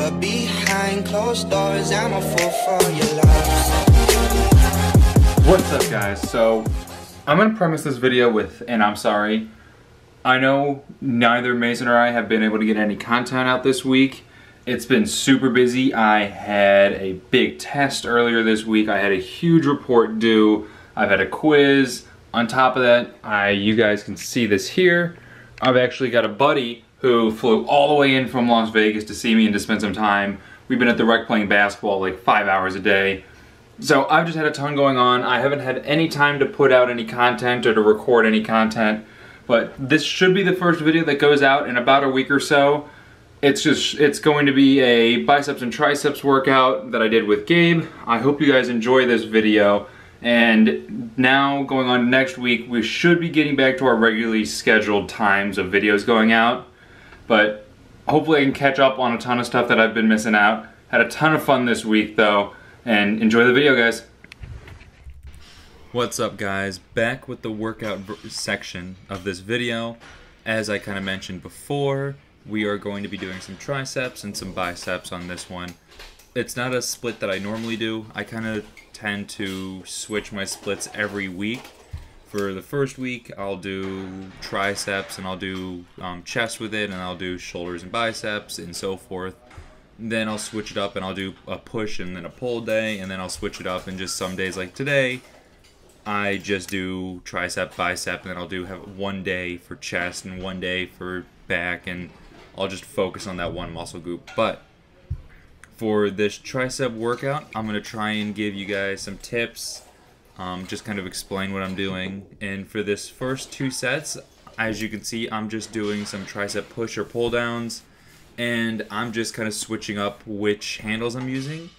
but behind closed doors, I'm a fool for your love. What's up, guys? So I'm gonna premise this video with and I'm sorry. I know neither Mason or I have been able to get any content out this week. It's been super busy. I had a big test earlier this week. I had a huge report due. I've had a quiz. On top of that, you guys can see this here. I've actually got a buddy who flew all the way in from Las Vegas to see me and to spend some time. We've been at the rec playing basketball like 5 hours a day. So I've just had a ton going on. I haven't had any time to put out any content or to record any content, but this should be the first video that goes out in about a week or so. It's going to be a biceps and triceps workout that I did with Gabe. I hope you guys enjoy this video. And now going on next week, we should be getting back to our regularly scheduled times of videos going out. But hopefully I can catch up on a ton of stuff that I've been missing out. Had a ton of fun this week though, and enjoy the video, guys. What's up, guys? Back with the workout section of this video. As I kind of mentioned before, we are going to be doing some triceps and some biceps on this one. It's not a split that I normally do. I kind of tend to switch my splits every week. For the first week, I'll do triceps and I'll do chest with it, and I'll do shoulders and biceps and so forth. Then I'll switch it up and I'll do a push and then a pull day, and then I'll switch it up, and just some days like today, I just do tricep, bicep, and then I'll have one day for chest and one day for back, and I'll just focus on that one muscle group. But for this tricep workout, I'm going to try and give you guys some tips, just kind of explain what I'm doing. And for this first 2 sets, as you can see, I'm just doing some tricep push or pull downs, and I'm just kind of switching up which handles I'm using.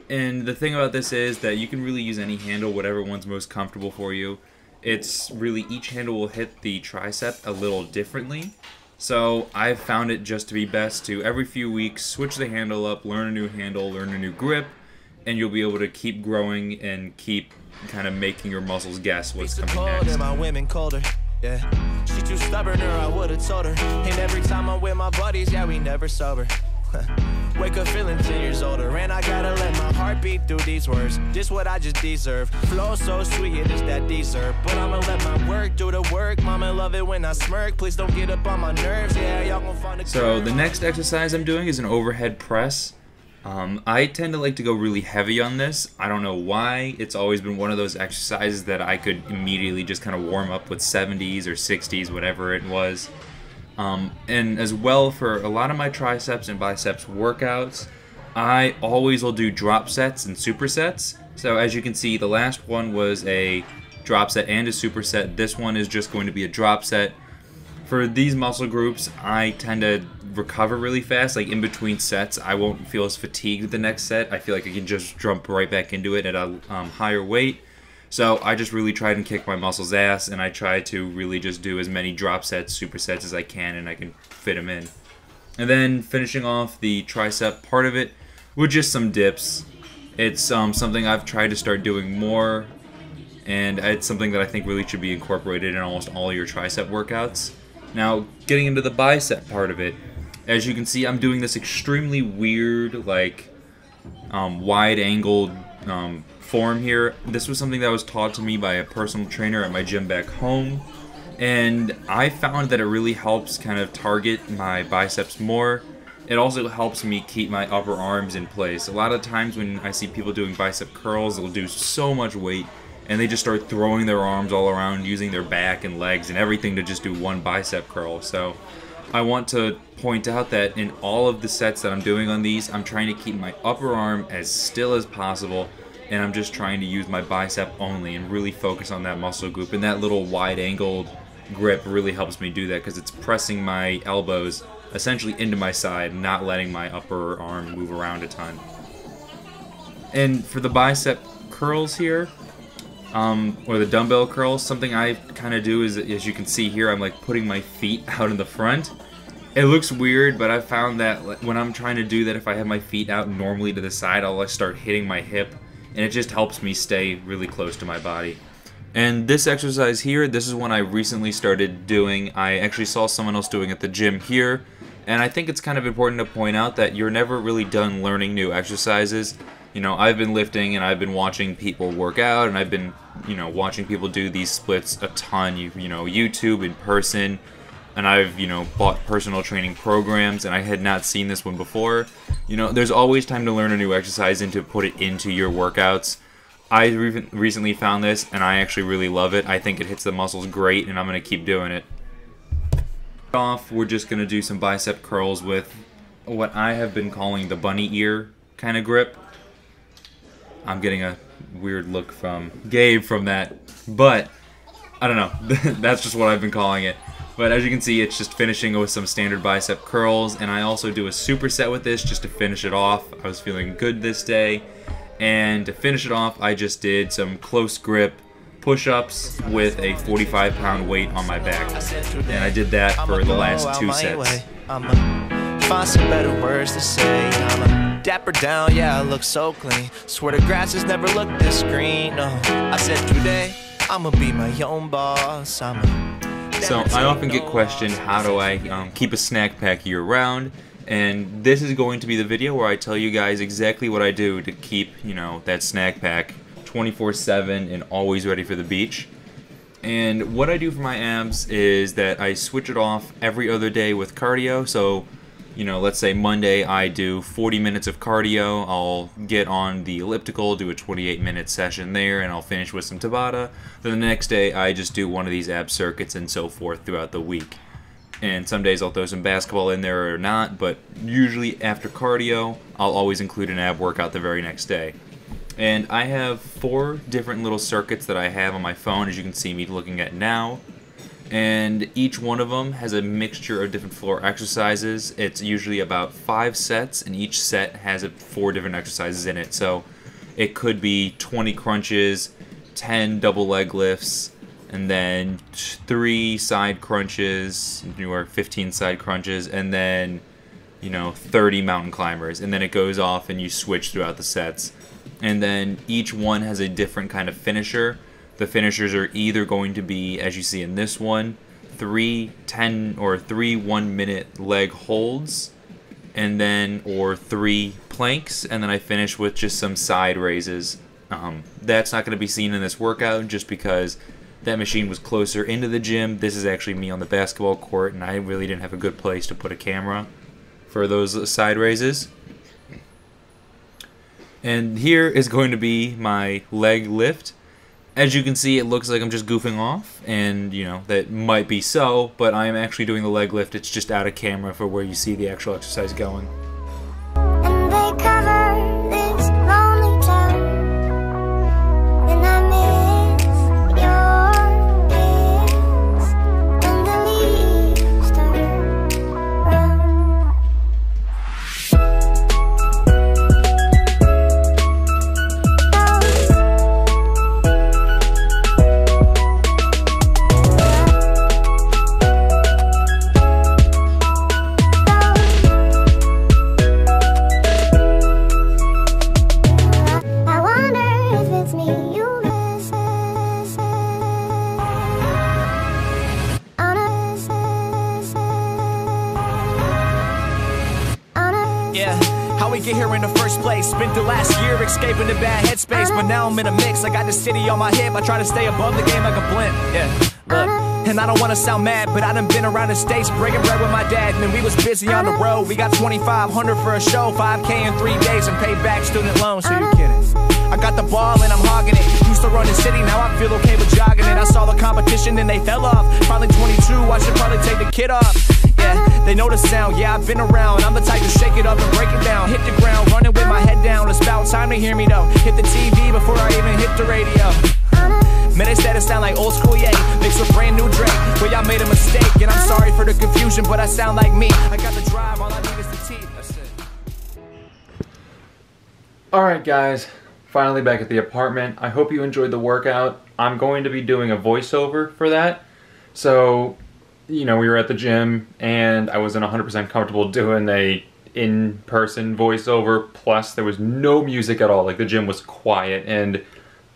And the thing about this is that you can really use any handle, whatever one's most comfortable for you. It's really, each handle will hit the tricep a little differently. So I've found it just to be best to every few weeks switch the handle up, learn a new handle, learn a new grip, and you'll be able to keep growing and keep kind of making your muscles guess what's coming next. My women colder, yeah. She too stubborn, or I would've told her. And every time I'm with my buddies, yeah, we never sober. Wake up feeling 10 years older, and I gotta let my heart beat through these words. This what I just deserve. Flow so sweet, it is that dessert. But I'ma let my work do the work. Mama love it when I smirk. Please don't get up on my nerves. Yeah, y'all gon' find a So the next exercise I'm doing is an overhead press. I tend to like to go really heavy on this. I don't know why. It's always been one of those exercises that I could immediately just kind of warm up with 70s or 60s, whatever it was. And as well, for a lot of my triceps and biceps workouts, I always will do drop sets and supersets. So as you can see, the last one was a drop set and a superset. This one is just going to be a drop set. For these muscle groups, I tend to recover really fast. Like in between sets, I won't feel as fatigued the next set. I feel like I can just jump right back into it at a higher weight. So I just really try and kick my muscles' ass, and I try to really just do as many drop sets, supersets as I can, and I can fit them in. And then finishing off the tricep part of it with just some dips. It's something I've tried to start doing more, and it's something that I think really should be incorporated in almost all your tricep workouts. Now, getting into the bicep part of it, as you can see, I'm doing this extremely weird, like, wide-angled form here. This was something that was taught to me by a personal trainer at my gym back home, and I found that it really helps kind of target my biceps more. It also helps me keep my upper arms in place. A lot of times when I see people doing bicep curls, they'll do so much weight, and they just start throwing their arms all around, using their back and legs and everything to just do one bicep curl. So I want to point out that in all of the sets that I'm doing on these, I'm trying to keep my upper arm as still as possible, and I'm just trying to use my bicep only and really focus on that muscle group. And that little wide-angled grip really helps me do that because it's pressing my elbows essentially into my side, not letting my upper arm move around a ton. And for the bicep curls here, or the dumbbell curls, something I kind of do is, as you can see here, I'm like putting my feet out in the front. It looks weird, but I found that when I'm trying to do that, if I have my feet out normally to the side, I'll like start hitting my hip, and it just helps me stay really close to my body. And this exercise here, this is one I recently started doing. I actually saw someone else doing at the gym here, And I think it's kind of important to point out that you're never really done learning new exercises. You know, I've been lifting and I've been watching people work out, and I've been, you know, watching people do these splits a ton, you know, YouTube, in person, and I've, you know, bought personal training programs, and I had not seen this one before. You know, there's always time to learn a new exercise and to put it into your workouts. I recently found this, and I actually really love it. I think it hits the muscles great, and I'm going to keep doing it. Off, we're just going to do some bicep curls with what I have been calling the bunny ear kind of grip. I'm getting a weird look from Gabe from that, but I don't know. That's just what I've been calling it. But as you can see, it's just finishing with some standard bicep curls, and I also do a superset with this just to finish it off. I was feeling good this day, and to finish it off, I just did some close grip push-ups with a 45-pound weight on my back, and I did that for the last 2 sets. Find some better words to say. I'ma dapper down, yeah, I look so clean. Swear the grass has never looked this green. No, I said today I'ma be my own boss. So I often get questioned, how do I keep a snack pack year-round? And this is going to be the video where I tell you guys exactly what I do to keep, you know, that snack pack 24/7 and always ready for the beach. And what I do for my abs is that I switch it off every other day with cardio. So, you know, let's say Monday I do 40 minutes of cardio. I'll get on the elliptical, do a 28-minute session there, and I'll finish with some Tabata. Then the next day I just do one of these ab circuits and so forth throughout the week. And some days I'll throw some basketball in there or not, but usually after cardio I'll always include an ab workout the very next day. And I have 4 different little circuits that I have on my phone, as you can see me looking at now. And each one of them has a mixture of different floor exercises. It's usually about 5 sets, and each set has 4 different exercises in it. So it could be 20 crunches, 10 double leg lifts, and then 3 side crunches, or 15 side crunches, and then, you know, 30 mountain climbers. And then it goes off and you switch throughout the sets. And then each one has a different kind of finisher. The finishers are either going to be, as you see in this one, 3 1-minute leg holds, and then, or 3 planks, and then I finish with just some side raises. That's not going to be seen in this workout just because that machine was closer into the gym. This is actually me on the basketball court, and I really didn't have a good place to put a camera for those side raises. And here is going to be my leg lift. As you can see, it looks like I'm just goofing off, and you know, that might be so, but I am actually doing the leg lift. It's just out of camera for where you see the actual exercise going. And they cover this lonely town, and I miss your kiss when the leaves turn brown. I wonder if it's me you miss. Yeah, how we get here in the first place? Spent the last year escaping the bad headspace, but now I'm in a mix. I got the city on my hip. I try to stay above the game like a blimp. Yeah, look, and I don't want to sound mad, but I done been around the states breaking bread with my dad. Man, we was busy on the road. We got $2,500 for a show, 5K in 3 days, and paid back student loans. So you kidding? I got the ball and I'm hogging it. Used to run the city, now I feel okay with jogging it. I saw the competition and they fell off. Probably 22, I should probably take the kid off. Yeah, they know the sound, yeah, I've been around. I'm the type to shake it up and break it down. Hit the ground, running with my head down. It's about time to hear me though. Hit the TV before I even hit the radio. Man, they said it sound like old school, yeah. Mixed with brand new Drake. Well, y'all made a mistake, and I'm sorry for the confusion, but I sound like me. I got the drive, all I need is the teeth. That's it. Alright guys, finally back at the apartment. I hope you enjoyed the workout. I'm going to be doing a voiceover for that. So, you know, we were at the gym and I wasn't 100% comfortable doing a in-person voiceover, plus there was no music at all. Like, the gym was quiet and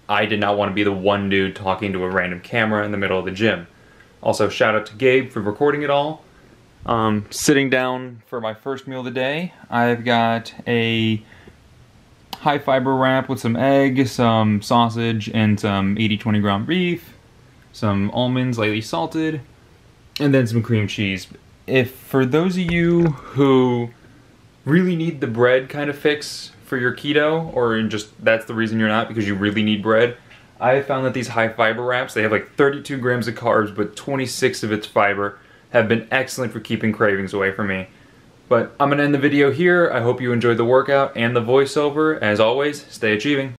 I did not want to be the one dude talking to a random camera in the middle of the gym. Also, shout out to Gabe for recording it all. Sitting down for my first meal of the day, I've got a high fiber wrap with some egg, some sausage, and some 80-20 ground beef, some almonds lightly salted, and then some cream cheese. If for those of you who really need the bread kind of fix for your keto, or just that's the reason you're not because you really need bread, I have found that these high fiber wraps, they have like 32 grams of carbs, but 26 of its fiber, have been excellent for keeping cravings away from me. But I'm gonna end the video here. I hope you enjoyed the workout and the voiceover. As always, stay achieving.